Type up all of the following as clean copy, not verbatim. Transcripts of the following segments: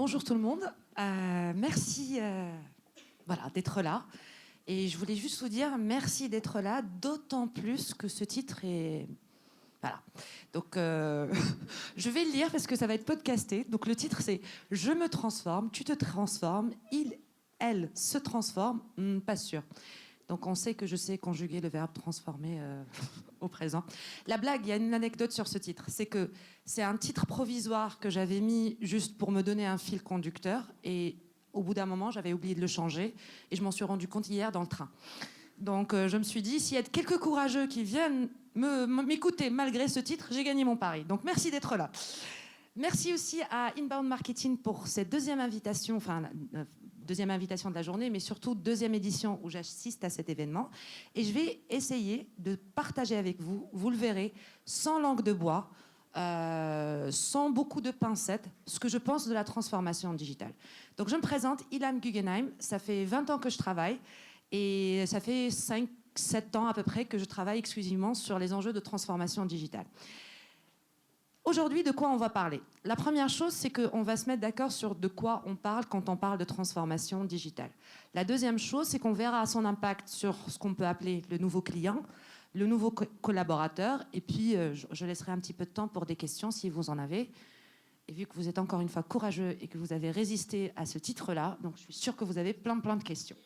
Bonjour tout le monde. Merci d'être là. Et je voulais juste vous dire merci d'être là, d'autant plus que ce titre est... Voilà. Donc, je vais le lire parce que ça va être podcasté. Donc, le titre, c'est « Je me transforme, tu te transformes, il, elle se transforme, pas sûr ». Donc, on sait que je sais conjuguer le verbe transformer au présent. La blague, il y a une anecdote sur ce titre. C'est que c'est un titre provisoire que j'avais mis juste pour me donner un fil conducteur. Et au bout d'un moment, j'avais oublié de le changer. Et je m'en suis rendu compte hier dans le train. Donc, je me suis dit, s'il y a quelques courageux qui viennent m'écouter malgré ce titre, j'ai gagné mon pari. Donc, merci d'être là. Merci aussi à Inbound Marketing pour cette deuxième invitation, deuxième invitation de la journée, mais surtout deuxième édition où j'assiste à cet événement. Et je vais essayer de partager avec vous, vous le verrez, sans langue de bois, sans beaucoup de pincettes, ce que je pense de la transformation digitale. Donc, je me présente, Ilham Guggenheim. Ça fait 20 ans que je travaille et ça fait 5-7 ans à peu près que je travaille exclusivement sur les enjeux de transformation digitale. Aujourd'hui, de quoi on va parler? La première chose, c'est qu'on va se mettre d'accord sur de quoi on parle quand on parle de transformation digitale. La deuxième chose, c'est qu'on verra son impact sur ce qu'on peut appeler le nouveau client, le nouveau collaborateur, et puis je laisserai un petit peu de temps pour des questions si vous en avez. Et vu que vous êtes encore une fois courageux et que vous avez résisté à ce titre-là, donc je suis sûre que vous avez plein de questions.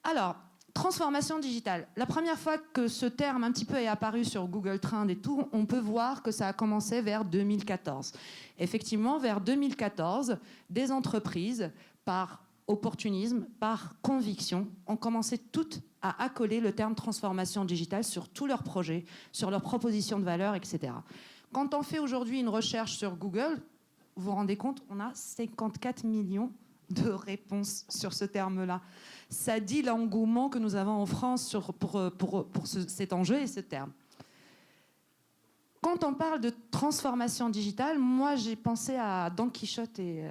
Alors, transformation digitale. La première fois que ce terme un petit peu est apparu sur Google Trends et tout, on peut voir que ça a commencé vers 2014. Effectivement, vers 2014, des entreprises, par opportunisme, par conviction, ont commencé toutes à accoler le terme transformation digitale sur tous leurs projets, sur leurs propositions de valeur, etc. Quand on fait aujourd'hui une recherche sur Google, vous vous rendez compte, on a 54 millions de réponses sur ce terme-là. Ça dit l'engouement que nous avons en France pour cet enjeu et ce terme. Quand on parle de transformation digitale, moi j'ai pensé à Don Quichotte et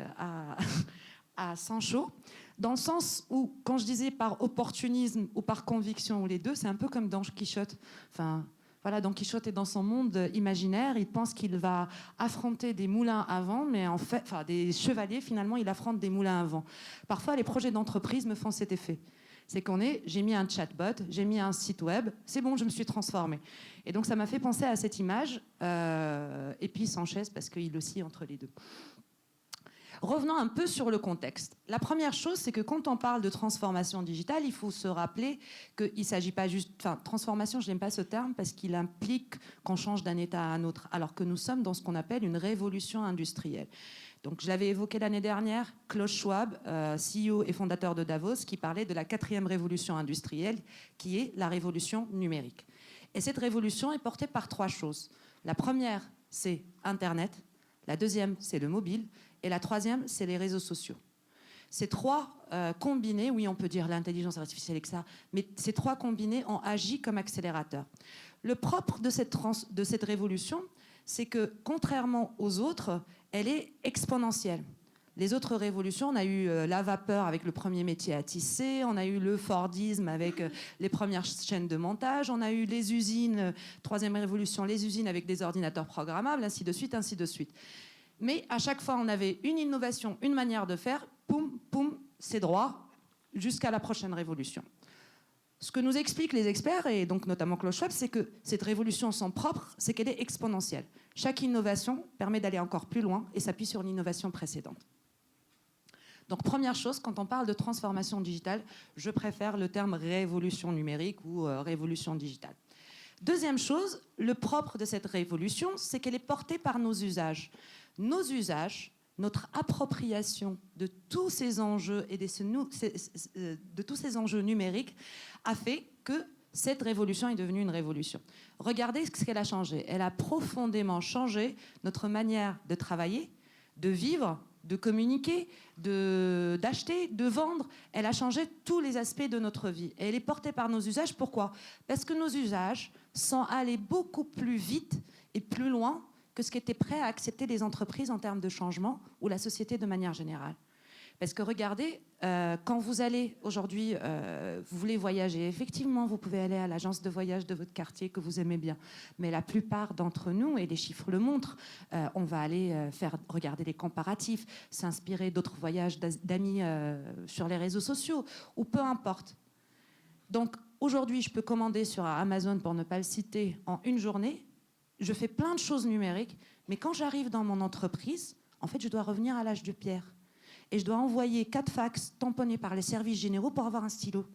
à Sancho, dans le sens où, quand je disais par opportunisme ou par conviction, ou les deux, c'est un peu comme Don Quichotte. Enfin, voilà, Don Quichotte est dans son monde imaginaire, il pense qu'il va affronter des moulins à vent, mais en fait, des chevaliers, finalement, il affronte des moulins à vent. Parfois, les projets d'entreprise me font cet effet. C'est j'ai mis un chatbot, j'ai mis un site web, c'est bon, je me suis transformée. Et donc, ça m'a fait penser à cette image, et puis Sanchez, parce qu'il oscille entre les deux. Revenons un peu sur le contexte. La première chose, c'est que quand on parle de transformation digitale, il faut se rappeler qu'il ne s'agit pas juste... transformation, je n'aime pas ce terme parce qu'il implique qu'on change d'un état à un autre, alors que nous sommes dans ce qu'on appelle une révolution industrielle. Donc, je l'avais évoqué l'année dernière, Klaus Schwab, CEO et fondateur de Davos, qui parlait de la 4e révolution industrielle, qui est la révolution numérique. Et cette révolution est portée par 3 choses. La première, c'est Internet. La deuxième, c'est le mobile. Et la troisième, c'est les réseaux sociaux. Ces 3 combinés, oui, on peut dire l'intelligence artificielle et que ça, mais ces 3 combinés ont agi comme accélérateurs. Le propre de cette révolution, c'est que, contrairement aux autres, elle est exponentielle. Les autres révolutions, on a eu la vapeur avec le premier métier à tisser, on a eu le Fordisme avec les premières chaînes de montage, on a eu les usines, 3e révolution, les usines avec des ordinateurs programmables, ainsi de suite, ainsi de suite. Mais à chaque fois, on avait une innovation, une manière de faire, poum, poum, c'est droit, jusqu'à la prochaine révolution. Ce que nous expliquent les experts, et donc notamment Klaus Schwab, c'est que cette révolution, son propre, c'est qu'elle est exponentielle. Chaque innovation permet d'aller encore plus loin et s'appuie sur l'innovation précédente. Donc, première chose, quand on parle de transformation digitale, je préfère le terme révolution numérique ou révolution digitale. Deuxième chose, le propre de cette révolution, c'est qu'elle est portée par nos usages. Nos usages, notre appropriation de tous ces enjeux et de tous ces enjeux numériques a fait que cette révolution est devenue une révolution. Regardez ce qu'elle a changé. Elle a profondément changé notre manière de travailler, de vivre, de communiquer, d'acheter, de vendre. Elle a changé tous les aspects de notre vie. Et elle est portée par nos usages. Pourquoi? Parce que nos usages sont allés beaucoup plus vite et plus loin que ce qu'étaient prêts à accepter les entreprises en termes de changement ou la société de manière générale. Parce que regardez, quand vous allez aujourd'hui, vous voulez voyager, effectivement, vous pouvez aller à l'agence de voyage de votre quartier que vous aimez bien. Mais la plupart d'entre nous, et les chiffres le montrent, on va aller regarder les comparatifs, s'inspirer d'autres voyages d'amis sur les réseaux sociaux, ou peu importe. Donc aujourd'hui, je peux commander sur Amazon, pour ne pas le citer, en une journée. Je fais plein de choses numériques, mais quand j'arrive dans mon entreprise, en fait, je dois revenir à l'âge de pierre. Et je dois envoyer 4 fax tamponnés par les services généraux pour avoir un stylo.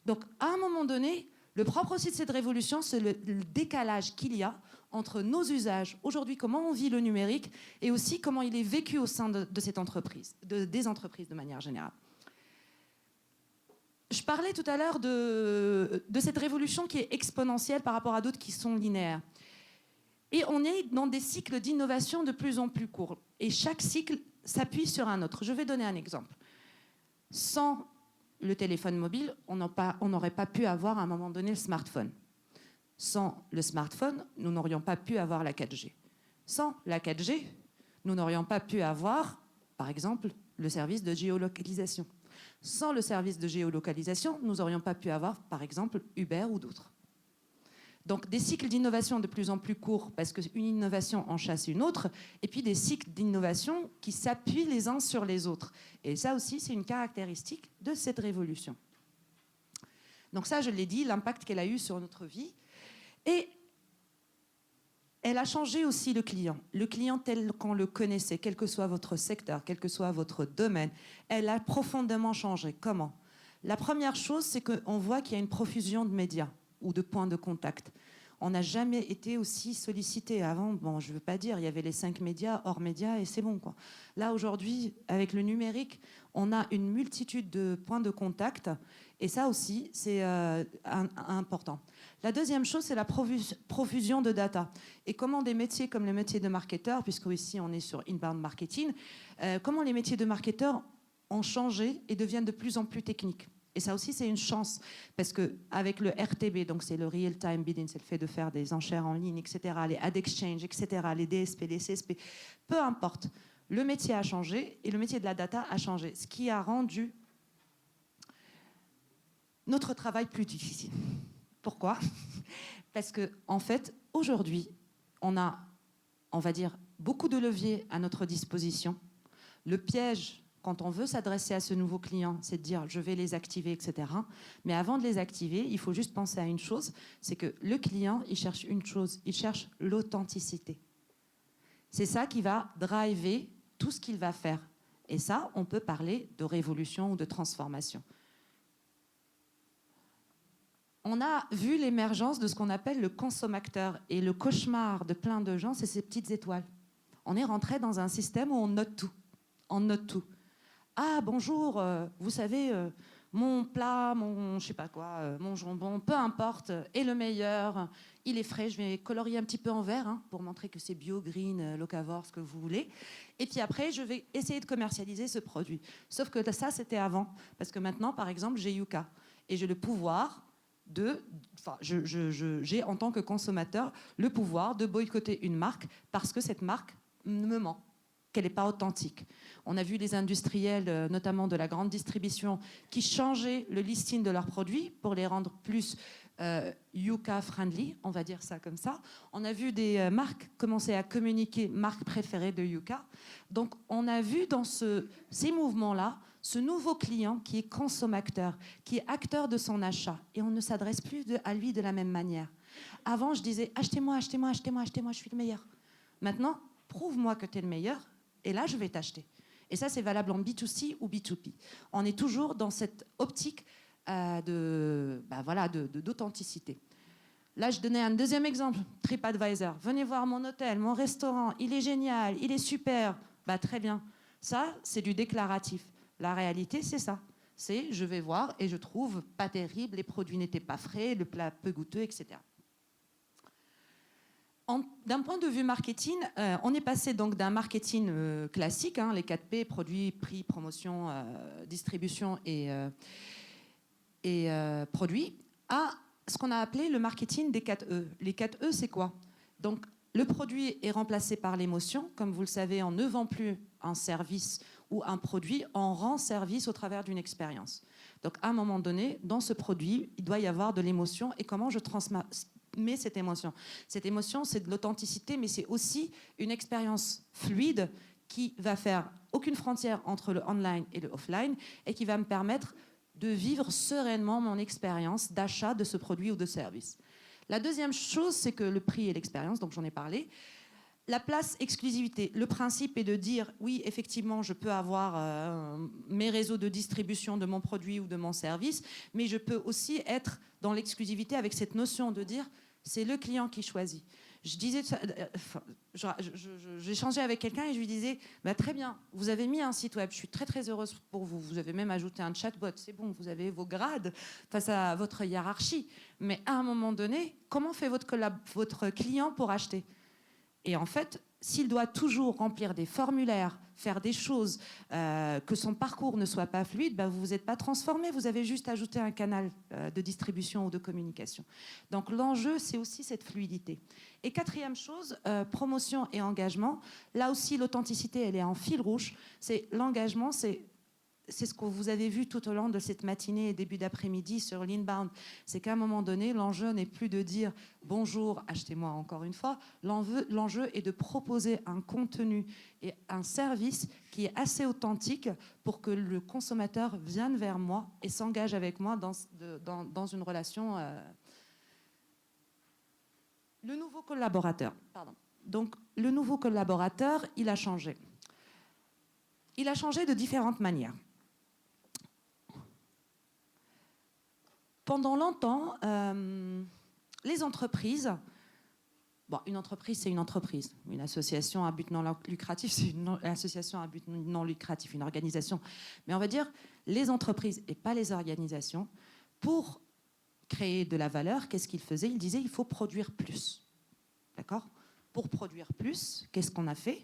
Donc, à un moment donné, le propre aussi de cette révolution, c'est le décalage qu'il y a entre nos usages, aujourd'hui, comment on vit le numérique, et aussi comment il est vécu au sein de cette entreprise, des entreprises de manière générale. Je parlais tout à l'heure de cette révolution qui est exponentielle par rapport à d'autres qui sont linéaires. Et on est dans des cycles d'innovation de plus en plus courts. Et chaque cycle s'appuie sur un autre. Je vais donner un exemple. Sans le téléphone mobile, on n'aurait pas pu avoir à un moment donné le smartphone. Sans le smartphone, nous n'aurions pas pu avoir la 4G. Sans la 4G, nous n'aurions pas pu avoir, par exemple, le service de géolocalisation. Sans le service de géolocalisation, nous n'aurions pas pu avoir, par exemple, Uber ou d'autres. Donc des cycles d'innovation de plus en plus courts, parce qu'une innovation en chasse une autre, et puis des cycles d'innovation qui s'appuient les uns sur les autres. Et ça aussi, c'est une caractéristique de cette révolution. Donc ça, je l'ai dit, l'impact qu'elle a eu sur notre vie. Et elle a changé aussi le client. Le client tel qu'on le connaissait, quel que soit votre secteur, quel que soit votre domaine, elle a profondément changé. Comment ? La première chose, c'est qu'on voit qu'il y a une profusion de médias ou de points de contact. On n'a jamais été aussi sollicité. Avant, bon, je ne veux pas dire, il y avait les 5 médias, hors médias, et c'est bon, quoi. Là, aujourd'hui, avec le numérique, on a une multitude de points de contact, et ça aussi, c'est important. La deuxième chose, c'est la profusion de data. Et comment des métiers comme le métier de marketeur, puisque ici, on est sur inbound marketing, comment les métiers de marketeur ont changé et deviennent de plus en plus techniques. Et ça aussi, c'est une chance, parce qu'avec le RTB, donc c'est le Real Time Bidding, c'est le fait de faire des enchères en ligne, etc., les Ad Exchange, etc., les DSP, les CSP, peu importe, le métier a changé et le métier de la data a changé, ce qui a rendu notre travail plus difficile. Pourquoi ? Parce qu'en fait, aujourd'hui, on a, on va dire, beaucoup de leviers à notre disposition. Le piège, quand on veut s'adresser à ce nouveau client, c'est de dire je vais les activer, etc. Mais avant de les activer, il faut juste penser à une chose, c'est que le client, il cherche une chose, il cherche l'authenticité. C'est ça qui va driver tout ce qu'il va faire. Et ça, on peut parler de révolution ou de transformation. On a vu l'émergence de ce qu'on appelle le consommateur. Et le cauchemar de plein de gens, c'est ces petites étoiles. On est rentré dans un système où on note tout. On note tout. Ah, bonjour, vous savez, mon plat, mon je sais pas quoi, mon jambon, peu importe, est le meilleur, il est frais, je vais colorier un petit peu en vert pour montrer que c'est bio, green, locavore, ce que vous voulez. Et puis après, je vais essayer de commercialiser ce produit. Sauf que ça, c'était avant. Parce que maintenant, par exemple, j'ai Yuka. Et j'ai le pouvoir j'ai en tant que consommateur le pouvoir de boycotter une marque parce que cette marque me ment, qu'elle n'est pas authentique. On a vu les industriels, notamment de la grande distribution, qui changeaient le listing de leurs produits pour les rendre plus Yuka-friendly, on va dire ça comme ça. On a vu des marques commencer à communiquer marque préférée de Yuka. Donc on a vu dans ces mouvements-là ce nouveau client qui est consommateur, qui est acteur de son achat. Et on ne s'adresse plus à lui de la même manière. Avant, je disais « achetez-moi, achetez-moi, achetez-moi, achetez-moi, je suis le meilleur ». Maintenant, prouve-moi que tu es le meilleur et là, je vais t'acheter. Et ça, c'est valable en B2C ou B2B. On est toujours dans cette optique d'authenticité. Là, je donnais un deuxième exemple, TripAdvisor. Venez voir mon hôtel, mon restaurant, il est génial, il est super. Très bien. Ça, c'est du déclaratif. La réalité, c'est ça. C'est je vais voir et je trouve pas terrible, les produits n'étaient pas frais, le plat peu goûteux, etc. D'un point de vue marketing, on est passé donc d'un marketing classique, les 4P, produits, prix, promotion, distribution et produits, à ce qu'on a appelé le marketing des 4E. Les 4E, c'est quoi ? Donc, le produit est remplacé par l'émotion. Comme vous le savez, on ne vend plus un service où un produit en rend service au travers d'une expérience. Donc, à un moment donné, dans ce produit, il doit y avoir de l'émotion. Et comment je transmets cette émotion? Cette émotion, c'est de l'authenticité, mais c'est aussi une expérience fluide qui va faire aucune frontière entre le online et le offline et qui va me permettre de vivre sereinement mon expérience d'achat de ce produit ou de service. La deuxième chose, c'est que le prix et l'expérience, donc j'en ai parlé. La place exclusivité, le principe est de dire oui, effectivement, je peux avoir mes réseaux de distribution de mon produit ou de mon service, mais je peux aussi être dans l'exclusivité avec cette notion de dire c'est le client qui choisit. Je disais, j'échangeais avec quelqu'un et je lui disais bah, très bien, vous avez mis un site web, je suis très très heureuse pour vous. Vous avez même ajouté un chatbot, c'est bon, vous avez vos grades face à votre hiérarchie. Mais à un moment donné, comment fait votre client pour acheter? Et en fait, s'il doit toujours remplir des formulaires, faire des choses, que son parcours ne soit pas fluide, ben vous ne vous êtes pas transformé, vous avez juste ajouté un canal de distribution ou de communication. Donc l'enjeu, c'est aussi cette fluidité. Et quatrième chose, promotion et engagement. Là aussi, l'authenticité, elle est en fil rouge. C'est l'engagement, c'est ce que vous avez vu tout au long de cette matinée et début d'après-midi sur l'Inbound. C'est qu'à un moment donné, l'enjeu n'est plus de dire « bonjour, achetez-moi encore une fois ». L'enjeu est de proposer un contenu et un service qui est assez authentique pour que le consommateur vienne vers moi et s'engage avec moi dans une relation. Le nouveau collaborateur, pardon. Donc, le nouveau collaborateur, il a changé. Il a changé de différentes manières. Pendant longtemps, les entreprises, bon, une entreprise, c'est une entreprise. Une association à but non lucratif, c'est une association à but non lucratif, une organisation. Mais on va dire les entreprises et pas les organisations, pour créer de la valeur, qu'est-ce qu'ils faisaient? Ils disaient il faut produire plus. D'accord? Pour produire plus, qu'est-ce qu'on a fait?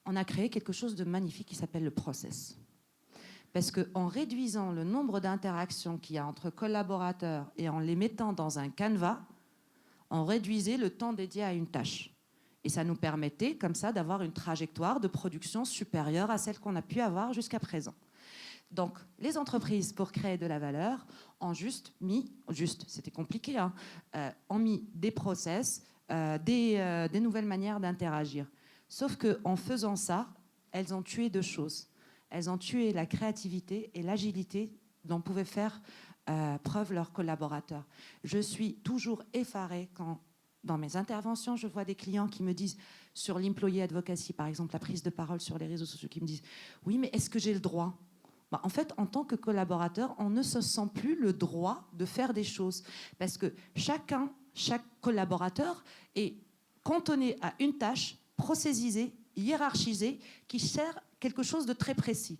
On a créé quelque chose de magnifique qui s'appelle le process. Parce qu'en réduisant le nombre d'interactions qu'il y a entre collaborateurs et en les mettant dans un canevas, on réduisait le temps dédié à une tâche. Et ça nous permettait, comme ça, d'avoir une trajectoire de production supérieure à celle qu'on a pu avoir jusqu'à présent. Donc, les entreprises, pour créer de la valeur, ont c'était compliqué, hein, ont mis des process, des nouvelles manières d'interagir. Sauf qu'en faisant ça, elles ont tué deux choses. Elles ont tué la créativité et l'agilité dont pouvaient faire preuve leurs collaborateurs. Je suis toujours effarée quand, dans mes interventions, je vois des clients qui me disent, sur l'employee advocacy, par exemple, la prise de parole sur les réseaux sociaux, qui me disent « Oui, mais est-ce que j'ai le droit ?» Bah, en fait, en tant que collaborateur, on ne se sent plus le droit de faire des choses. Parce que chaque collaborateur est cantonné à une tâche, processisée, hiérarchisée, qui sert quelque chose de très précis.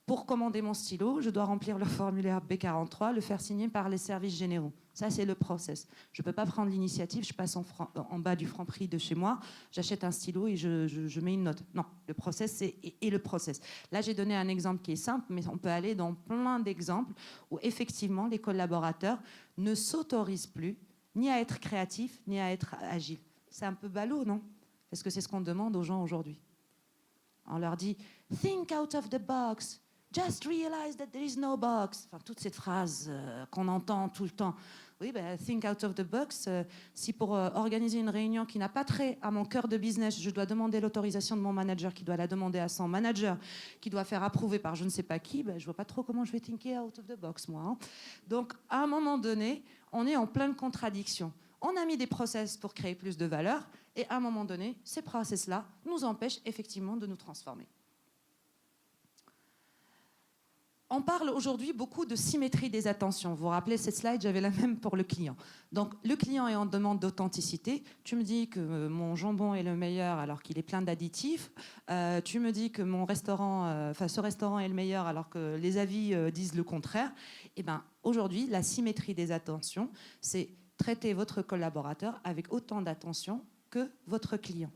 Pour commander mon stylo, je dois remplir le formulaire B43, le faire signer par les services généraux. Ça, c'est le process. Je ne peux pas prendre l'initiative, je passe en bas du Franprix de chez moi, j'achète un stylo et je mets une note. Non, le process, c'est et le process. Là, j'ai donné un exemple qui est simple, mais on peut aller dans plein d'exemples où, effectivement, les collaborateurs ne s'autorisent plus ni à être créatifs, ni à être agiles. C'est un peu ballot, non? Parce que c'est ce qu'on demande aux gens aujourd'hui. On leur dit « Think out of the box »,« Just realize that there is no box ». Enfin, toutes ces phrases qu'on entend tout le temps. Oui, ben, think out of the box. Si pour organiser une réunion qui n'a pas trait à mon cœur de business, je dois demander l'autorisation de mon manager, qui doit la demander à son manager, qui doit faire approuver par je ne sais pas qui, ben, je ne vois pas trop comment je vais thinker out of the box, moi. Hein. Donc, à un moment donné, on est en pleine contradiction. On a mis des process pour créer plus de valeur, et à un moment donné, ces process-là nous empêchent effectivement de nous transformer. On parle aujourd'hui beaucoup de symétrie des attentions. Vous vous rappelez cette slide, j'avais la même pour le client. Donc, le client est en demande d'authenticité. Tu me dis que mon jambon est le meilleur alors qu'il est plein d'additifs. Tu me dis que mon restaurant, ce restaurant est le meilleur alors que les avis disent le contraire. Eh ben, aujourd'hui, la symétrie des attentions, c'est traiter votre collaborateur avec autant d'attention que votre client.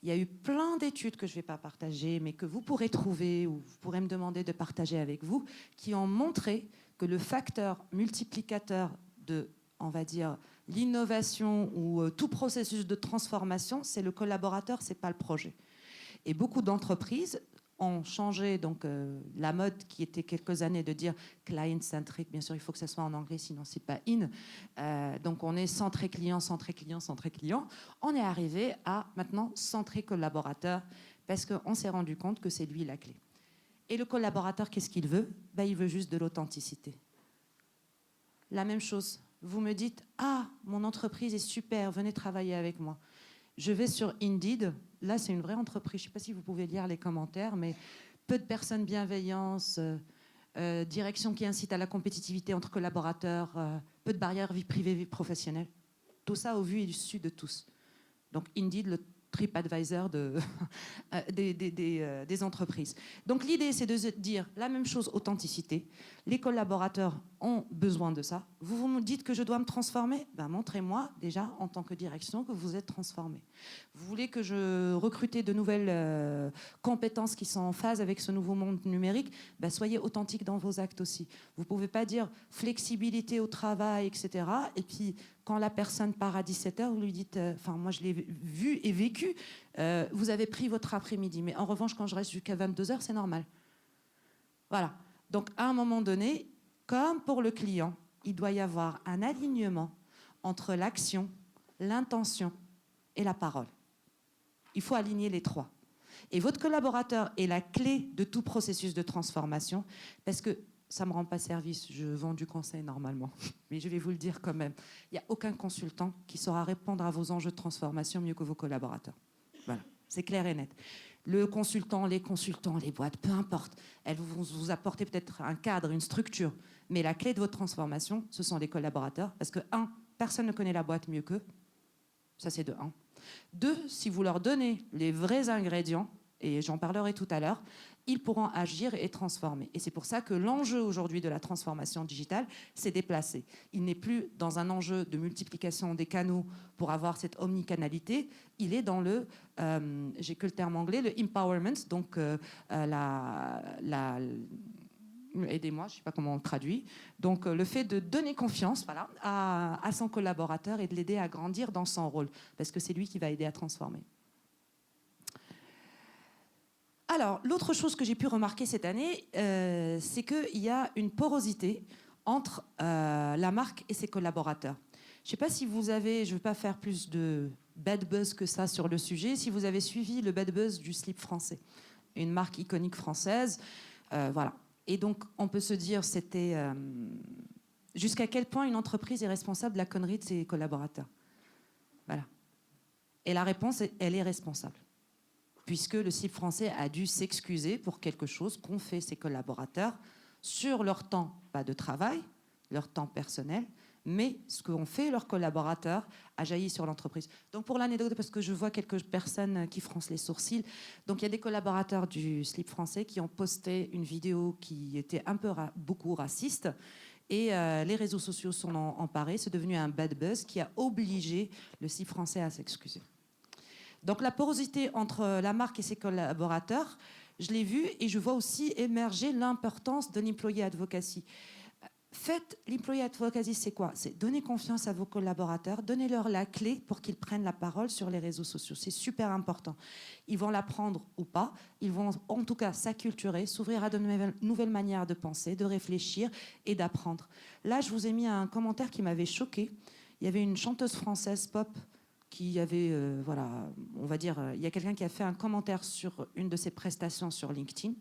Il y a eu plein d'études que je ne vais pas partager, mais que vous pourrez trouver ou vous pourrez me demander de partager avec vous, qui ont montré que le facteur multiplicateur de, on va dire, l'innovation ou tout processus de transformation, c'est le collaborateur, ce n'est pas le projet. Et beaucoup d'entreprises ont changé donc, la mode qui était quelques années de dire client-centric. Bien sûr, il faut que ça soit en anglais, sinon c'est pas in. Donc on est centré client, centré client, centré client. On est arrivé à maintenant centré collaborateur parce qu'on s'est rendu compte que c'est lui la clé. Et le collaborateur, qu'est-ce qu'il veut? Il veut juste de l'authenticité. La même chose. Vous me dites « Ah, mon entreprise est super, venez travailler avec moi ». Je vais sur Indeed. Là, c'est une vraie entreprise. Je ne sais pas si vous pouvez lire les commentaires, mais peu de personnes bienveillance, direction qui incite à la compétitivité entre collaborateurs, peu de barrières vie privée, vie professionnelle. Tout ça au vu et su de tous. Donc Indeed, le TripAdvisor des entreprises. Donc l'idée, c'est de dire la même chose, authenticité. Les collaborateurs ont besoin de ça. Vous me dites que je dois me transformer? Montrez-moi déjà en tant que direction que vous êtes transformé. Vous voulez que je recrute de nouvelles compétences qui sont en phase avec ce nouveau monde numérique? Soyez authentique dans vos actes aussi. Vous ne pouvez pas dire flexibilité au travail, etc. Et puis quand la personne part à 17h, vous lui dites, moi je l'ai vu et vécu, vous avez pris votre après-midi. Mais en revanche, quand je reste jusqu'à 22h, c'est normal. Voilà. Donc à un moment donné, comme pour le client, il doit y avoir un alignement entre l'action, l'intention et la parole. Il faut aligner les trois. Et votre collaborateur est la clé de tout processus de transformation, parce que ça ne me rend pas service, je vends du conseil normalement, mais je vais vous le dire quand même. Il n'y a aucun consultant qui saura répondre à vos enjeux de transformation mieux que vos collaborateurs. Voilà, c'est clair et net. Le consultant, les boîtes, peu importe, elles vont vous apporter peut-être un cadre, une structure, mais la clé de votre transformation, ce sont les collaborateurs, parce que, personne ne connaît la boîte mieux qu'eux, ça c'est de 1. 2, si vous leur donnez les vrais ingrédients, et j'en parlerai tout à l'heure, ils pourront agir et transformer. Et c'est pour ça que l'enjeu aujourd'hui de la transformation digitale s'est déplacé. Il n'est plus dans un enjeu de multiplication des canaux pour avoir cette omnicanalité, il est dans le, j'ai que le terme anglais, le empowerment, donc aidez-moi, je ne sais pas comment on traduit. Donc, le fait de donner confiance à son collaborateur et de l'aider à grandir dans son rôle, parce que c'est lui qui va aider à transformer. Alors, l'autre chose que j'ai pu remarquer cette année, c'est qu'il y a une porosité entre la marque et ses collaborateurs. Je ne sais pas si vous avez, je ne veux pas faire plus de bad buzz que ça sur le sujet, si vous avez suivi le bad buzz du slip français, une marque iconique française, voilà. Et donc, on peut se dire, c'était jusqu'à quel point une entreprise est responsable de la connerie de ses collaborateurs. Voilà. Et la réponse, elle est responsable. Puisque le slip français a dû s'excuser pour quelque chose qu'ont fait ses collaborateurs sur leur temps, pas de travail, leur temps personnel, mais ce qu'ont fait leurs collaborateurs a jailli sur l'entreprise. Donc pour l'anecdote, parce que je vois quelques personnes qui froncent les sourcils, donc il y a des collaborateurs du slip français qui ont posté une vidéo qui était beaucoup raciste, et les réseaux sociaux sont emparés, c'est devenu un bad buzz qui a obligé le slip français à s'excuser. Donc la porosité entre la marque et ses collaborateurs, je l'ai vu et je vois aussi émerger l'importance de l'employee advocacy. Faites l'employee advocacy, c'est quoi? C'est donner confiance à vos collaborateurs, donnez-leur la clé pour qu'ils prennent la parole sur les réseaux sociaux. C'est super important. Ils vont l'apprendre ou pas, ils vont en tout cas s'acculturer, s'ouvrir à de nouvelles manières de penser, de réfléchir et d'apprendre. Là, je vous ai mis un commentaire qui m'avait choqué. Il y avait une chanteuse française pop qui avait, on va dire, il y a quelqu'un qui a fait un commentaire sur une de ses prestations sur LinkedIn.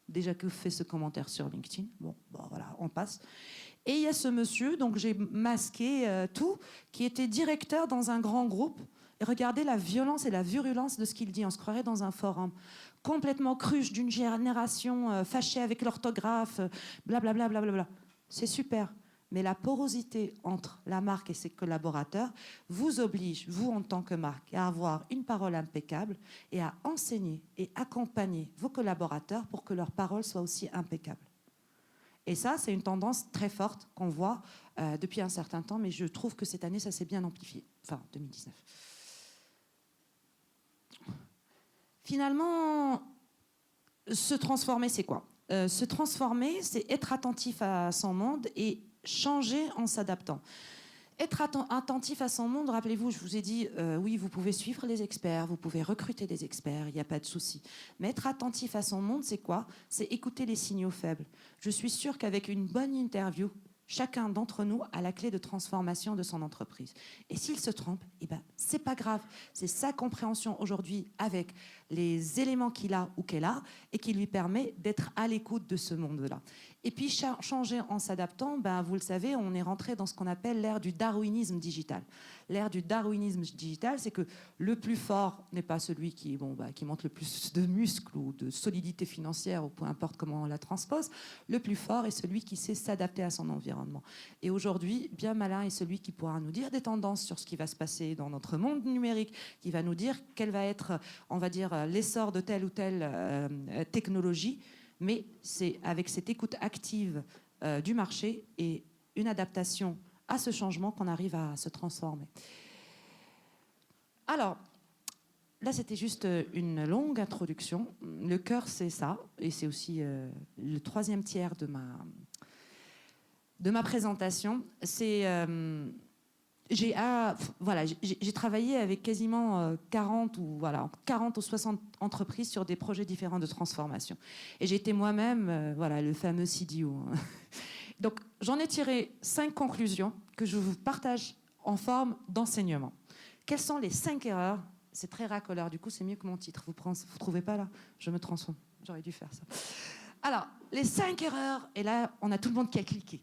Déjà que fait ce commentaire sur LinkedIn, voilà, on passe. Et il y a ce monsieur, donc j'ai masqué tout, qui était directeur dans un grand groupe. Et regardez la violence et la virulence de ce qu'il dit. On se croirait dans un forum complètement cruche d'une génération fâchée avec l'orthographe, blablabla. Bla. C'est super. Mais la porosité entre la marque et ses collaborateurs vous oblige, vous en tant que marque, à avoir une parole impeccable et à enseigner et accompagner vos collaborateurs pour que leur parole soit aussi impeccable. Et ça, c'est une tendance très forte qu'on voit depuis un certain temps, mais je trouve que cette année, ça s'est bien amplifié. Enfin, 2019. Finalement, se transformer, c'est quoi? Se transformer, c'est être attentif à son monde et changer en s'adaptant. Être attentif à son monde, rappelez-vous, je vous ai dit, oui, vous pouvez suivre les experts, vous pouvez recruter des experts, il n'y a pas de souci. Mais être attentif à son monde, c'est quoi? C'est écouter les signaux faibles. Je suis sûre qu'avec une bonne interview, chacun d'entre nous a la clé de transformation de son entreprise. Et s'il se trompe, eh ben, c'est pas grave. C'est sa compréhension aujourd'hui avec les éléments qu'il a ou qu'elle a et qui lui permet d'être à l'écoute de ce monde-là. Et puis changer en s'adaptant, ben, vous le savez, on est rentré dans ce qu'on appelle l'ère du darwinisme digital. L'ère du darwinisme digital, c'est que le plus fort n'est pas celui qui montre le plus de muscles ou de solidité financière, ou peu importe comment on la transpose. Le plus fort est celui qui sait s'adapter à son environnement. Et aujourd'hui, bien malin est celui qui pourra nous dire des tendances sur ce qui va se passer dans notre monde numérique, qui va nous dire quel va être, on va dire, l'essor de telle ou telle technologie. Mais c'est avec cette écoute active du marché et une adaptation à ce changement qu'on arrive à se transformer. Alors, là, c'était juste une longue introduction. Le cœur, c'est ça, et c'est aussi le troisième tiers de ma présentation. C'est... J'ai travaillé avec quasiment 40 ou 60 entreprises sur des projets différents de transformation. Et j'étais moi-même le fameux CDO. Donc j'en ai tiré 5 conclusions que je vous partage en forme d'enseignement. Quelles sont les 5 erreurs? C'est très racoleur, du coup c'est mieux que mon titre. Vous trouvez pas là? Je me transforme. J'aurais dû faire ça. Alors, les 5 erreurs, et là on a tout le monde qui a cliqué.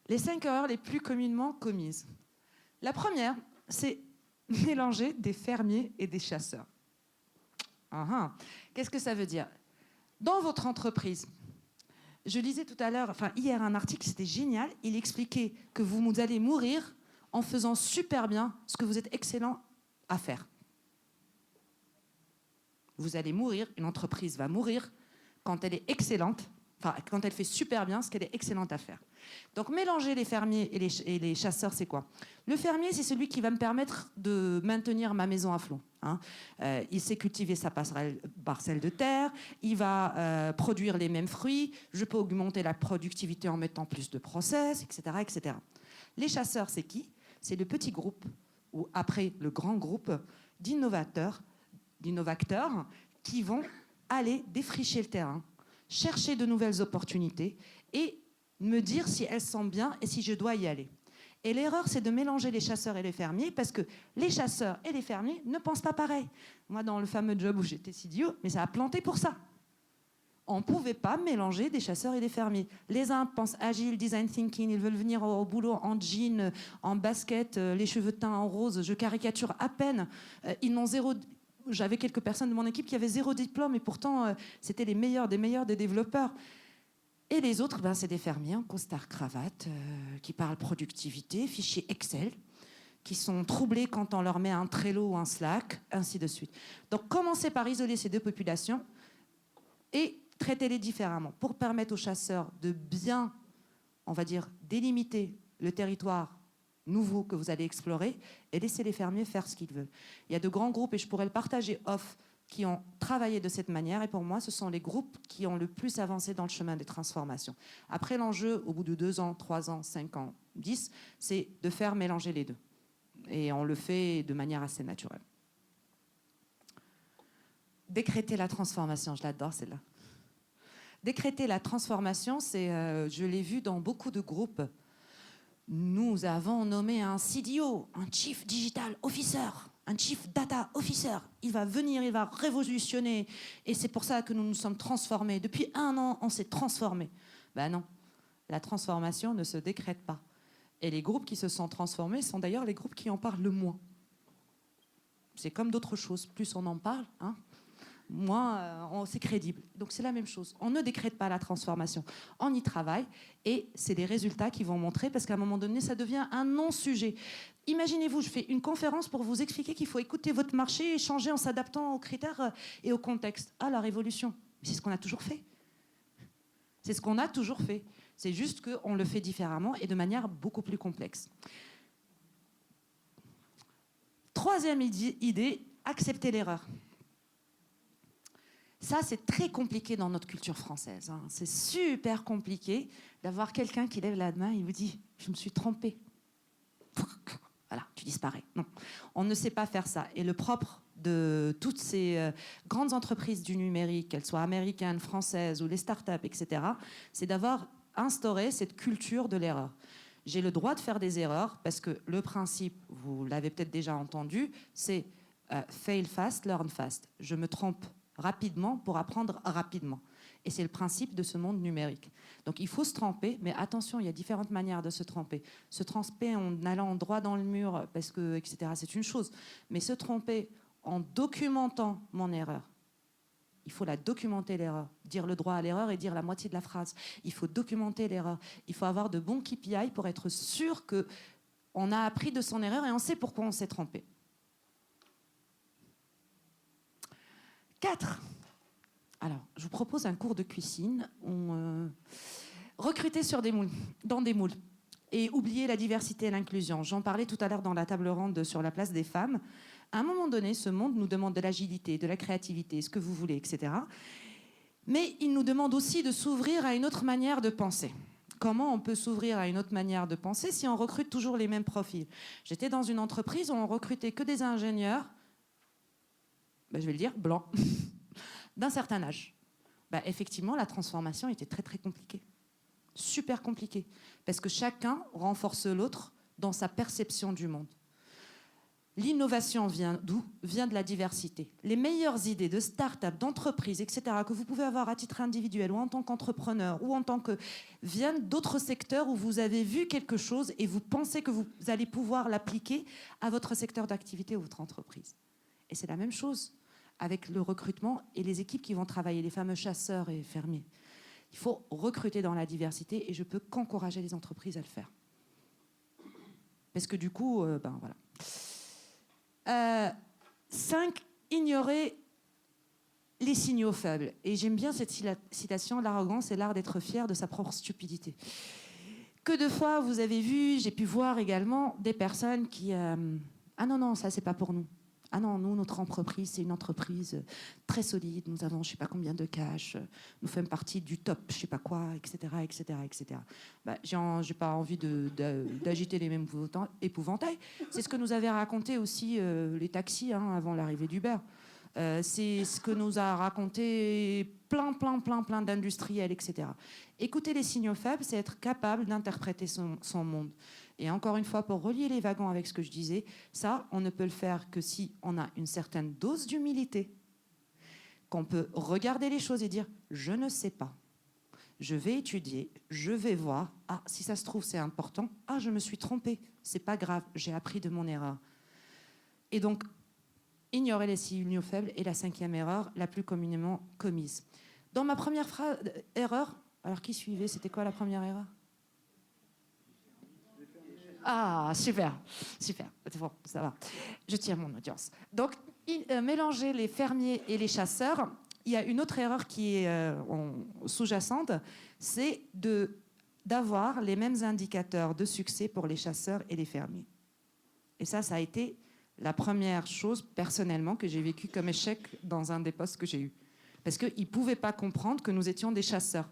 Les 5 erreurs les plus communément commises. La première, c'est mélanger des fermiers et des chasseurs. Qu'est-ce que ça veut dire? Dans votre entreprise, je lisais hier un article, c'était génial, il expliquait que vous allez mourir en faisant super bien ce que vous êtes excellent à faire. Vous allez mourir, une entreprise va mourir quand elle est excellente, quand elle fait super bien ce qu'elle est excellente à faire. Donc mélanger les fermiers et les chasseurs, c'est quoi? Le fermier, c'est celui qui va me permettre de maintenir ma maison à flot. Il sait cultiver sa parcelle de terre, il va produire les mêmes fruits, je peux augmenter la productivité en mettant plus de process, etc., etc. Les chasseurs, c'est qui? C'est le petit groupe, ou après le grand groupe d'innovateurs qui vont aller défricher le terrain, chercher de nouvelles opportunités et me dire si elles sont bien et si je dois y aller. Et l'erreur, c'est de mélanger les chasseurs et les fermiers parce que les chasseurs et les fermiers ne pensent pas pareil. Moi, dans le fameux job où j'étais CDO, mais ça a planté pour ça. On ne pouvait pas mélanger des chasseurs et des fermiers. Les uns pensent agile, design thinking, ils veulent venir au boulot en jean, en basket, les cheveux teints en rose, je caricature à peine. Ils n'ont zéro... J'avais quelques personnes de mon équipe qui avaient 0 diplôme et pourtant, c'était les meilleurs des développeurs. Et les autres, c'est des fermiers en costard cravate qui parlent productivité, fichiers Excel, qui sont troublés quand on leur met un Trello ou un Slack, ainsi de suite. Donc, commencez par isoler ces deux populations et traitez-les différemment pour permettre aux chasseurs de bien, on va dire, délimiter le territoire nouveau que vous allez explorer et laisser les fermiers faire ce qu'ils veulent. Il y a de grands groupes, et je pourrais le partager off, qui ont travaillé de cette manière, et pour moi, ce sont les groupes qui ont le plus avancé dans le chemin des transformations. Après, l'enjeu, au bout de 2 ans, 3 ans, 5 ans, 10, c'est de faire mélanger les deux. Et on le fait de manière assez naturelle. Décréter la transformation, je l'adore celle-là. Décréter la transformation, c'est, je l'ai vu dans beaucoup de groupes. Nous avons nommé un CDO, un Chief Digital Officer, un Chief Data Officer. Il va venir, il va révolutionner. Et c'est pour ça que nous nous sommes transformés. Depuis 1 an, on s'est transformés. Ben non, la transformation ne se décrète pas. Et les groupes qui se sont transformés sont d'ailleurs les groupes qui en parlent le moins. C'est comme d'autres choses. Plus on en parle, moins c'est crédible. Donc c'est la même chose. On ne décrète pas la transformation. On y travaille et c'est les résultats qui vont montrer parce qu'à un moment donné, ça devient un non-sujet. Imaginez-vous, je fais une conférence pour vous expliquer qu'il faut écouter votre marché et changer en s'adaptant aux critères et au contexte. Ah, la révolution. C'est ce qu'on a toujours fait. C'est ce qu'on a toujours fait. C'est juste qu'on le fait différemment et de manière beaucoup plus complexe. Troisième idée, accepter l'erreur. Ça, c'est très compliqué dans notre culture française. C'est super compliqué d'avoir quelqu'un qui lève la main et vous dit « je me suis trompé ». voilà, tu disparais. Non, on ne sait pas faire ça. Et le propre de toutes ces grandes entreprises du numérique, qu'elles soient américaines, françaises ou les startups, etc., c'est d'avoir instauré cette culture de l'erreur. J'ai le droit de faire des erreurs parce que le principe, vous l'avez peut-être déjà entendu, c'est fail fast, learn fast. Je me trompe rapidement pour apprendre rapidement. Et c'est le principe de ce monde numérique. Donc il faut se tromper, mais attention, il y a différentes manières de se tromper. Se tromper en allant droit dans le mur, parce que, etc., c'est une chose. Mais se tromper en documentant mon erreur. Il faut la documenter, l'erreur. Dire le droit à l'erreur et dire la moitié de la phrase. Il faut documenter l'erreur. Il faut avoir de bons KPI pour être sûr qu'on a appris de son erreur et on sait pourquoi on s'est trompé. 4. Alors, je vous propose un cours de cuisine. Recruter dans des moules. Et oublier la diversité et l'inclusion. J'en parlais tout à l'heure dans la table ronde sur la place des femmes. À un moment donné, ce monde nous demande de l'agilité, de la créativité, ce que vous voulez, etc. Mais il nous demande aussi de s'ouvrir à une autre manière de penser. Comment on peut s'ouvrir à une autre manière de penser si on recrute toujours les mêmes profils? J'étais dans une entreprise où on recrutait que des ingénieurs, je vais le dire, blancs, d'un certain âge. Effectivement, la transformation était très, très compliquée. Super compliquée. Parce que chacun renforce l'autre dans sa perception du monde. L'innovation vient d'où? Vient de la diversité. Les meilleures idées de start-up, d'entreprises, etc., que vous pouvez avoir à titre individuel ou en tant qu'entrepreneur ou en tant que... viennent d'autres secteurs où vous avez vu quelque chose et vous pensez que vous allez pouvoir l'appliquer à votre secteur d'activité ou votre entreprise. Et c'est la même chose avec le recrutement et les équipes qui vont travailler, les fameux chasseurs et fermiers. Il faut recruter dans la diversité et je peux qu'encourager les entreprises à le faire. Parce que du coup, voilà. 5. Ignorer les signaux faibles. Et j'aime bien cette citation, l'arrogance est l'art d'être fier de sa propre stupidité. Que de fois vous avez vu, j'ai pu voir également des personnes qui... ah non, ça c'est pas pour nous. Ah non, nous, notre entreprise, c'est une entreprise très solide. Nous avons je ne sais pas combien de cash. Nous faisons partie du top, je ne sais pas quoi, etc., etc., etc. J'ai pas envie d'agiter les mêmes épouvantails. C'est ce que nous avaient raconté aussi les taxis avant l'arrivée d'Uber. C'est ce que nous a raconté plein d'industriels, etc. Écouter les signaux faibles, c'est être capable d'interpréter son monde. Et encore une fois, pour relier les wagons avec ce que je disais, ça, on ne peut le faire que si on a une certaine dose d'humilité, qu'on peut regarder les choses et dire « je ne sais pas, je vais étudier, je vais voir, ah, si ça se trouve, c'est important, ah, je me suis trompée, c'est pas grave, j'ai appris de mon erreur. » Et donc, ignorer les signaux faibles est la 5e erreur, la plus communément commise. Dans ma première erreur, alors qui suivait? C'était quoi la première erreur? Ah, super. Bon, ça va. Je tiens mon audience. Donc, mélanger les fermiers et les chasseurs, il y a une autre erreur qui est sous-jacente, c'est d'avoir les mêmes indicateurs de succès pour les chasseurs et les fermiers. Et ça a été la première chose, personnellement, que j'ai vécu comme échec dans un des postes que j'ai eu. Parce qu'ils ne pouvaient pas comprendre que nous étions des chasseurs.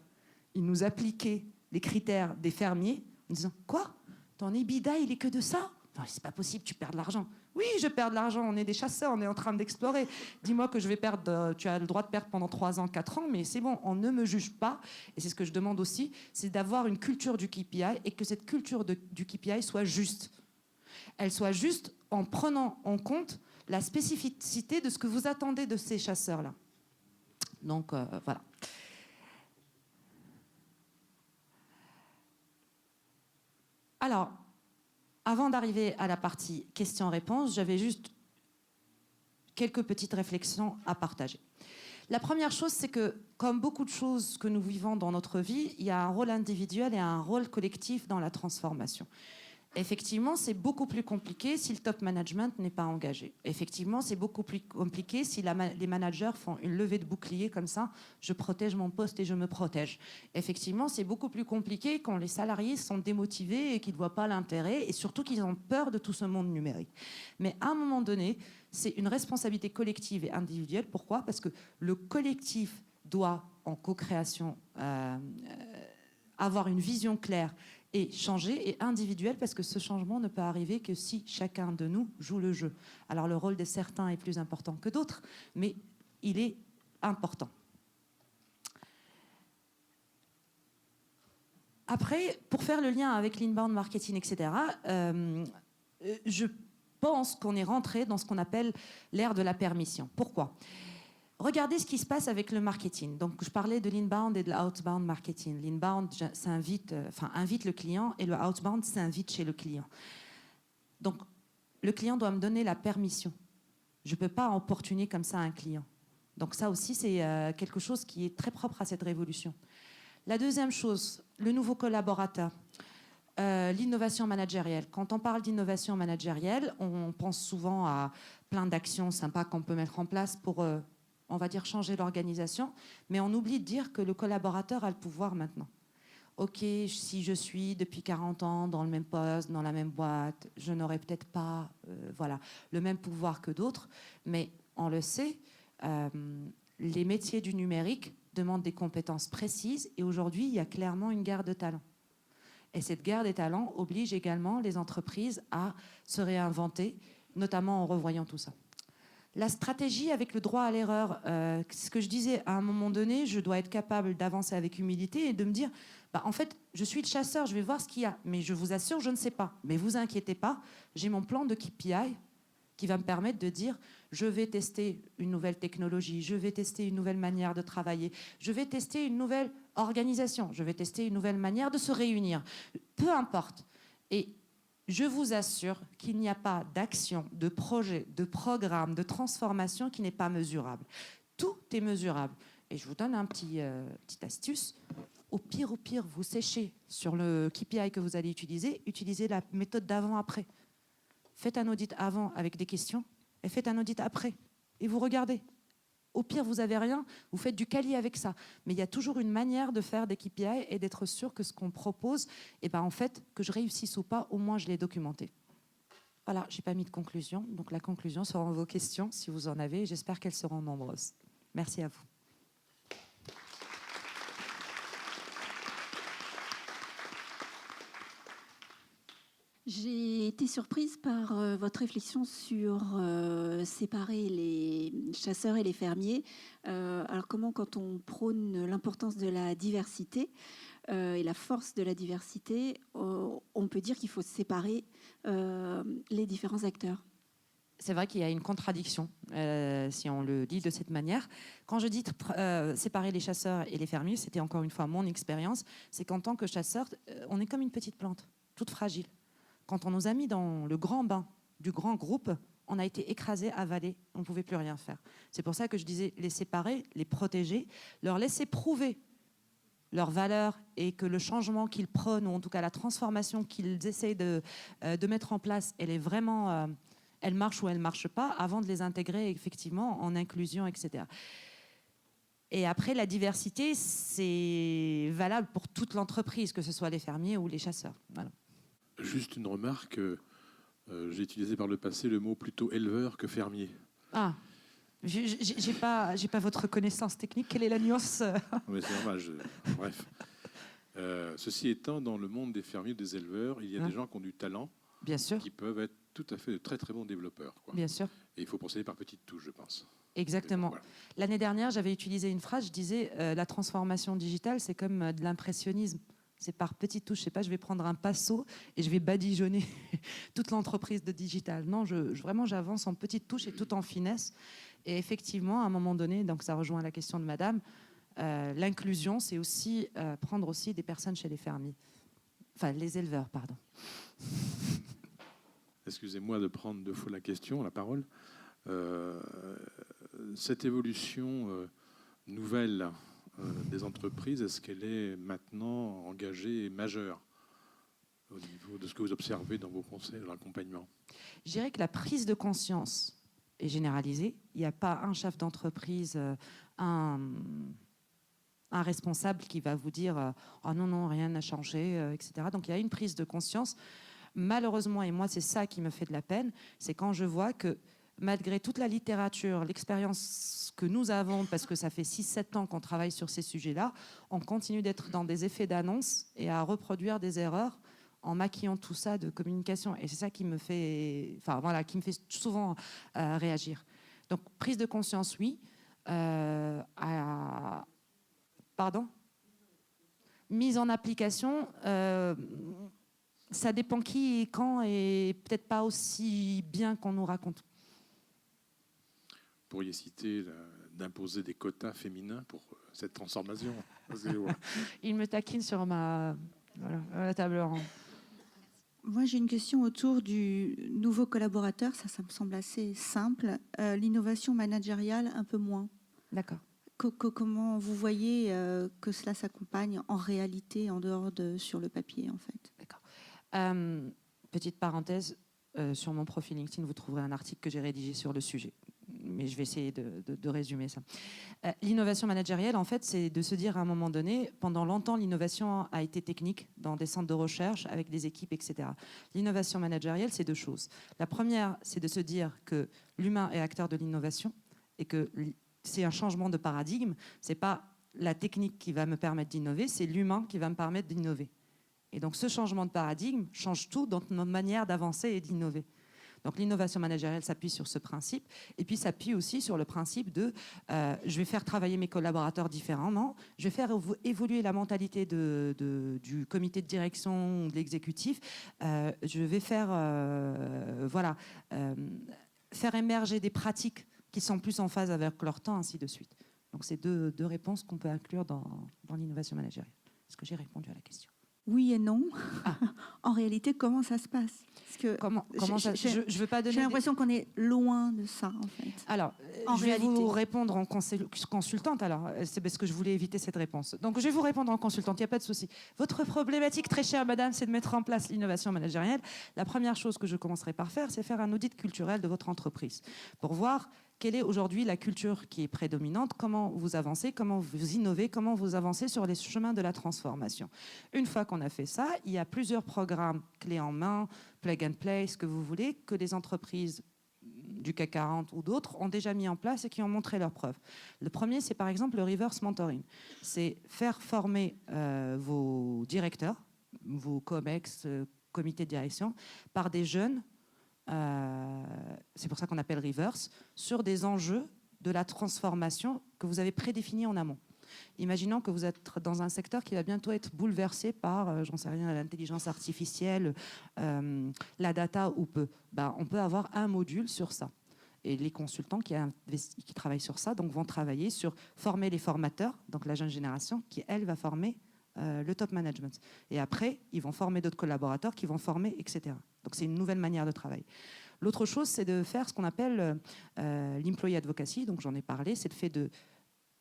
Ils nous appliquaient les critères des fermiers en disant « Quoi ? Ton EBITDA, il est que de ça? Non, c'est pas possible, tu perds de l'argent. » Oui, je perds de l'argent, on est des chasseurs, on est en train d'explorer. Dis-moi que je vais perdre, tu as le droit de perdre pendant 3 ans, 4 ans, mais c'est bon, on ne me juge pas. Et c'est ce que je demande aussi, c'est d'avoir une culture du KPI et que cette culture du KPI soit juste. Elle soit juste en prenant en compte la spécificité de ce que vous attendez de ces chasseurs-là. Donc, voilà. Alors, avant d'arriver à la partie questions-réponses, j'avais juste quelques petites réflexions à partager. La première chose, c'est que, comme beaucoup de choses que nous vivons dans notre vie, il y a un rôle individuel et un rôle collectif dans la transformation. Effectivement, c'est beaucoup plus compliqué si le top management n'est pas engagé. Effectivement, c'est beaucoup plus compliqué si les managers font une levée de bouclier comme ça, je protège mon poste et je me protège. Effectivement, c'est beaucoup plus compliqué quand les salariés sont démotivés et qu'ils ne voient pas l'intérêt et surtout qu'ils ont peur de tout ce monde numérique. Mais à un moment donné, c'est une responsabilité collective et individuelle. Pourquoi ? Parce que le collectif doit, en co-création, avoir une vision claire Et changer est individuel parce que ce changement ne peut arriver que si chacun de nous joue le jeu. Alors le rôle de certains est plus important que d'autres, mais il est important. Après, pour faire le lien avec l'inbound marketing, etc., je pense qu'on est rentré dans ce qu'on appelle l'ère de la permission. Pourquoi ? Regardez ce qui se passe avec le marketing. Donc, je parlais de l'inbound et de l'outbound marketing. L'inbound, ça invite le client, et le outbound, ça invite chez le client. Donc, le client doit me donner la permission. Je ne peux pas importuner comme ça un client. Donc, ça aussi, c'est quelque chose qui est très propre à cette révolution. La deuxième chose, le nouveau collaborateur. L'innovation managérielle. Quand on parle d'innovation managérielle, on pense souvent à plein d'actions sympas qu'on peut mettre en place pour... on va dire changer l'organisation, mais on oublie de dire que le collaborateur a le pouvoir maintenant. Ok, si je suis depuis 40 ans dans le même poste, dans la même boîte, je n'aurai peut-être pas le même pouvoir que d'autres, mais on le sait, les métiers du numérique demandent des compétences précises, et aujourd'hui, il y a clairement une guerre de talents. Et cette guerre des talents oblige également les entreprises à se réinventer, notamment en revoyant tout ça. La stratégie avec le droit à l'erreur, ce que je disais, à un moment donné, je dois être capable d'avancer avec humilité et de me dire, en fait, je suis le chasseur, je vais voir ce qu'il y a, mais je vous assure, je ne sais pas. Mais vous inquiétez pas, j'ai mon plan de KPI qui va me permettre de dire, je vais tester une nouvelle technologie, je vais tester une nouvelle manière de travailler, je vais tester une nouvelle organisation, je vais tester une nouvelle manière de se réunir. Peu importe. Et je vous assure qu'il n'y a pas d'action, de projet, de programme, de transformation qui n'est pas mesurable. Tout est mesurable. Et je vous donne une petite astuce. Au pire, vous séchez sur le KPI que vous allez utiliser, utilisez la méthode d'avant-après. Faites un audit avant avec des questions et faites un audit après. Et vous regardez. Au pire, vous n'avez rien, vous faites du quali avec ça. Mais il y a toujours une manière de faire des KPI et d'être sûr que ce qu'on propose, en fait, que je réussisse ou pas, au moins je l'ai documenté. Voilà, je n'ai pas mis de conclusion. Donc la conclusion sera vos questions, si vous en avez. J'espère qu'elles seront nombreuses. Merci à vous. J'ai été surprise par votre réflexion sur séparer les chasseurs et les fermiers. Alors comment, quand on prône l'importance de la diversité et la force de la diversité, on peut dire qu'il faut séparer les différents acteurs? C'est vrai qu'il y a une contradiction, si on le dit de cette manière. Quand je dis séparer les chasseurs et les fermiers, c'était encore une fois mon expérience, c'est qu'en tant que chasseur, on est comme une petite plante, toute fragile. Quand on nous a mis dans le grand bain du grand groupe, on a été écrasé, avalé, on ne pouvait plus rien faire. C'est pour ça que je disais les séparer, les protéger, leur laisser prouver leurs valeurs et que le changement qu'ils prônent, ou en tout cas la transformation qu'ils essayent de mettre en place, elle est vraiment, elle marche ou elle ne marche pas, avant de les intégrer effectivement en inclusion, etc. Et après, la diversité, c'est valable pour toute l'entreprise, que ce soit les fermiers ou les chasseurs. Voilà. Juste une remarque, j'ai utilisé par le passé le mot plutôt éleveur que fermier. Ah, j'ai pas votre connaissance technique. Quelle est la nuance? Mais c'est normal. Bref. Ceci étant, dans le monde des fermiers, des éleveurs, il y a des gens qui ont du talent, bien sûr, qui peuvent être tout à fait de très très bons développeurs, quoi. Bien sûr. Et il faut procéder par petites touches, je pense. Exactement. Voilà. L'année dernière, j'avais utilisé une phrase, je disais la transformation digitale, c'est comme de l'impressionnisme. C'est par petites touches. Je sais pas, je vais prendre un pinceau et je vais badigeonner toute l'entreprise de digital. Non, vraiment, j'avance en petites touches et tout en finesse. Et effectivement, à un moment donné, donc ça rejoint la question de madame, l'inclusion, c'est aussi prendre aussi des personnes chez les fermiers. Enfin, les éleveurs, pardon. Excusez-moi de prendre deux fois la parole. Cette évolution nouvelle des entreprises, est-ce qu'elle est maintenant engagée et majeure au niveau de ce que vous observez dans vos conseils de l'accompagnement? Je dirais que la prise de conscience est généralisée. Il n'y a pas un chef d'entreprise, un responsable qui va vous dire « Oh non, rien n'a changé, etc. » Donc il y a une prise de conscience. Malheureusement, et moi c'est ça qui me fait de la peine, c'est quand je vois que malgré toute la littérature, l'expérience que nous avons, parce que ça fait 6-7 ans qu'on travaille sur ces sujets-là, on continue d'être dans des effets d'annonce et à reproduire des erreurs en maquillant tout ça de communication. Et c'est ça qui me fait, qui me fait souvent réagir. Donc, prise de conscience, oui. Pardon ? Mise en application, ça dépend qui et quand, et peut-être pas aussi bien qu'on nous raconte. Vous pourriez citer d'imposer des quotas féminins pour cette transformation. Il me taquine sur la table ronde. Moi, j'ai une question autour du nouveau collaborateur. Ça me semble assez simple. L'innovation managériale, un peu moins. D'accord. Comment vous voyez que cela s'accompagne en réalité, en dehors de sur le papier, en fait? D'accord. Petite parenthèse, sur mon profil LinkedIn, vous trouverez un article que j'ai rédigé sur le sujet. Mais je vais essayer de résumer ça. L'innovation managériale, en fait, c'est de se dire à un moment donné, pendant longtemps, l'innovation a été technique dans des centres de recherche, avec des équipes, etc. L'innovation managériale, c'est deux choses. La première, c'est de se dire que l'humain est acteur de l'innovation et que c'est un changement de paradigme. Ce n'est pas la technique qui va me permettre d'innover, c'est l'humain qui va me permettre d'innover. Et donc, ce changement de paradigme change tout dans notre manière d'avancer et d'innover. Donc l'innovation managériale s'appuie sur ce principe, et puis s'appuie aussi sur le principe de je vais faire travailler mes collaborateurs différemment, je vais faire évoluer la mentalité du comité de direction, de l'exécutif, je vais faire faire émerger des pratiques qui sont plus en phase avec leur temps, ainsi de suite. Donc c'est deux réponses qu'on peut inclure dans l'innovation managériale. Est-ce que j'ai répondu à la question ? Oui et non. En réalité, comment ça se passe? Parce que je veux pas donner. J'ai l'impression qu'on est loin de ça, en fait. Alors, je vais vous répondre en consultante. Alors, c'est parce que je voulais éviter cette réponse. Donc, je vais vous répondre en consultante. Il n'y a pas de souci. Votre problématique, très chère madame, c'est de mettre en place l'innovation managériale. La première chose que je commencerai par faire, c'est faire un audit culturel de votre entreprise pour voir quelle est aujourd'hui la culture qui est prédominante, comment vous avancez, comment vous innovez, comment vous avancez sur les chemins de la transformation. Une fois qu'on a fait ça, il y a plusieurs programmes clés en main, plug and play, ce que vous voulez, que des entreprises du CAC 40 ou d'autres ont déjà mis en place et qui ont montré leurs preuves. Le premier, c'est par exemple le reverse mentoring. C'est faire former vos directeurs, vos COMEX, comités de direction, par des jeunes, c'est pour ça qu'on appelle reverse, sur des enjeux de la transformation que vous avez prédéfinis en amont. Imaginons que vous êtes dans un secteur qui va bientôt être bouleversé par, j'en sais rien, l'intelligence artificielle, la data ou peu. On peut avoir un module sur ça. Et les consultants qui travaillent sur ça vont travailler sur former les formateurs, donc la jeune génération, qui, elle, va former le top management. Et après, ils vont former d'autres collaborateurs qui vont former, etc. Donc, c'est une nouvelle manière de travailler. L'autre chose, c'est de faire ce qu'on appelle l'employee advocacy. Donc, j'en ai parlé. C'est le fait de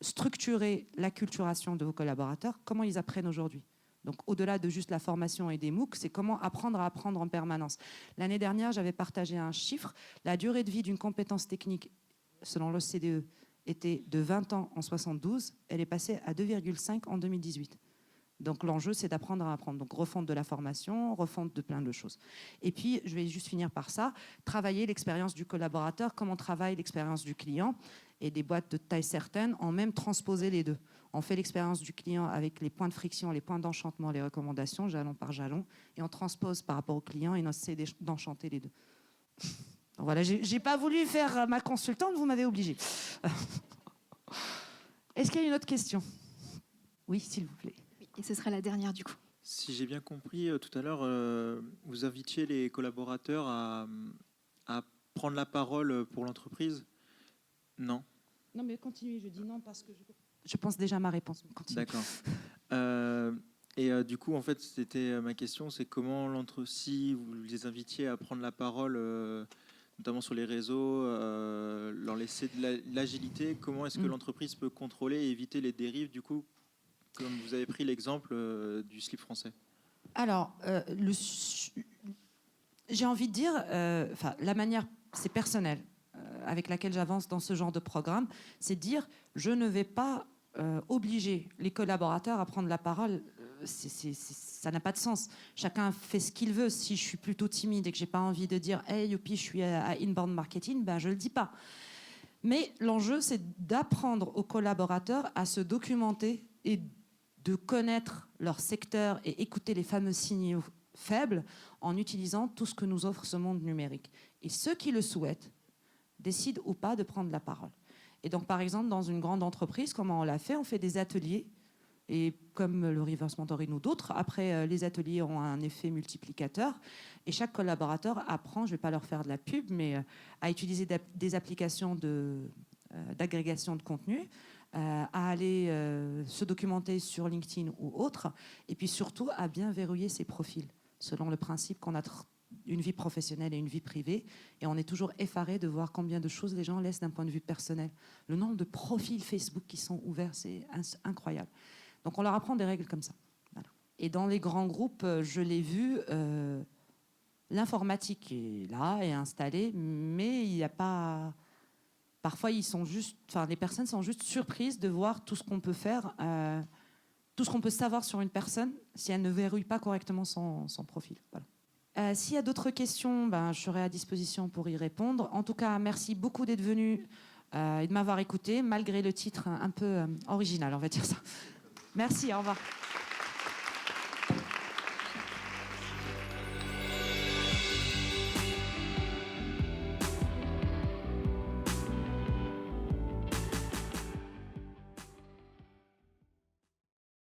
structurer l'acculturation de vos collaborateurs, comment ils apprennent aujourd'hui. Donc, au-delà de juste la formation et des MOOC, c'est comment apprendre à apprendre en permanence. L'année dernière, j'avais partagé un chiffre. La durée de vie d'une compétence technique, selon l'OCDE, était de 20 ans en 72. Elle est passée à 2,5 en 2018. Donc l'enjeu, c'est d'apprendre à apprendre. Donc refonte de la formation, refonte de plein de choses. Et puis, je vais juste finir par ça, travailler l'expérience du collaborateur, comment on travaille l'expérience du client, et des boîtes de taille certaine ont même transposé les deux. On fait l'expérience du client avec les points de friction, les points d'enchantement, les recommandations, jalon par jalon, et on transpose par rapport au client et on essaie d'enchanter les deux. Donc voilà, j'ai pas voulu faire ma consultante, vous m'avez obligé. Est-ce qu'il y a une autre question? Oui, s'il vous plaît. Et ce sera la dernière du coup. Si j'ai bien compris, tout à l'heure, vous invitiez les collaborateurs à prendre la parole pour l'entreprise. Non? Non, mais continuez, je dis non parce que je pense déjà à ma réponse. Continue. D'accord. Du coup, en fait, c'était ma question, c'est comment si vous les invitiez à prendre la parole, notamment sur les réseaux, leur laisser de l'agilité, comment est-ce que l'entreprise peut contrôler et éviter les dérives, du coup, comme vous avez pris l'exemple du slip français? Alors, j'ai envie de dire, la manière, c'est personnel, avec laquelle j'avance dans ce genre de programme, c'est de dire, je ne vais pas obliger les collaborateurs à prendre la parole. Ça n'a pas de sens. Chacun fait ce qu'il veut. Si je suis plutôt timide et que j'ai pas envie de dire, hey, youpi, je suis à inbound marketing, je le dis pas. Mais l'enjeu, c'est d'apprendre aux collaborateurs à se documenter et de connaître leur secteur et écouter les fameux signaux faible en utilisant tout ce que nous offre ce monde numérique. Et ceux qui le souhaitent décident ou pas de prendre la parole. Et donc, par exemple, dans une grande entreprise, comment on l'a fait? On fait des ateliers. Et comme le reverse mentoring ou d'autres, après, les ateliers ont un effet multiplicateur. Et chaque collaborateur apprend, je ne vais pas leur faire de la pub, mais à utiliser des applications d'agrégation de contenu, à aller se documenter sur LinkedIn ou autre, et puis surtout à bien verrouiller ses profils, selon le principe qu'on a une vie professionnelle et une vie privée, et on est toujours effaré de voir combien de choses les gens laissent d'un point de vue personnel. Le nombre de profils Facebook qui sont ouverts, c'est incroyable. Donc on leur apprend des règles comme ça. Voilà. Et dans les grands groupes, je l'ai vu, l'informatique est là, est installée, mais il n'y a pas... Parfois, les personnes sont juste surprises de voir tout ce qu'on peut faire, tout ce qu'on peut savoir sur une personne si elle ne verrouille pas correctement son profil. Voilà. S'il y a d'autres questions, je serai à disposition pour y répondre. En tout cas, merci beaucoup d'être venus et de m'avoir écouté, malgré le titre un peu original, on va dire ça. Merci, au revoir.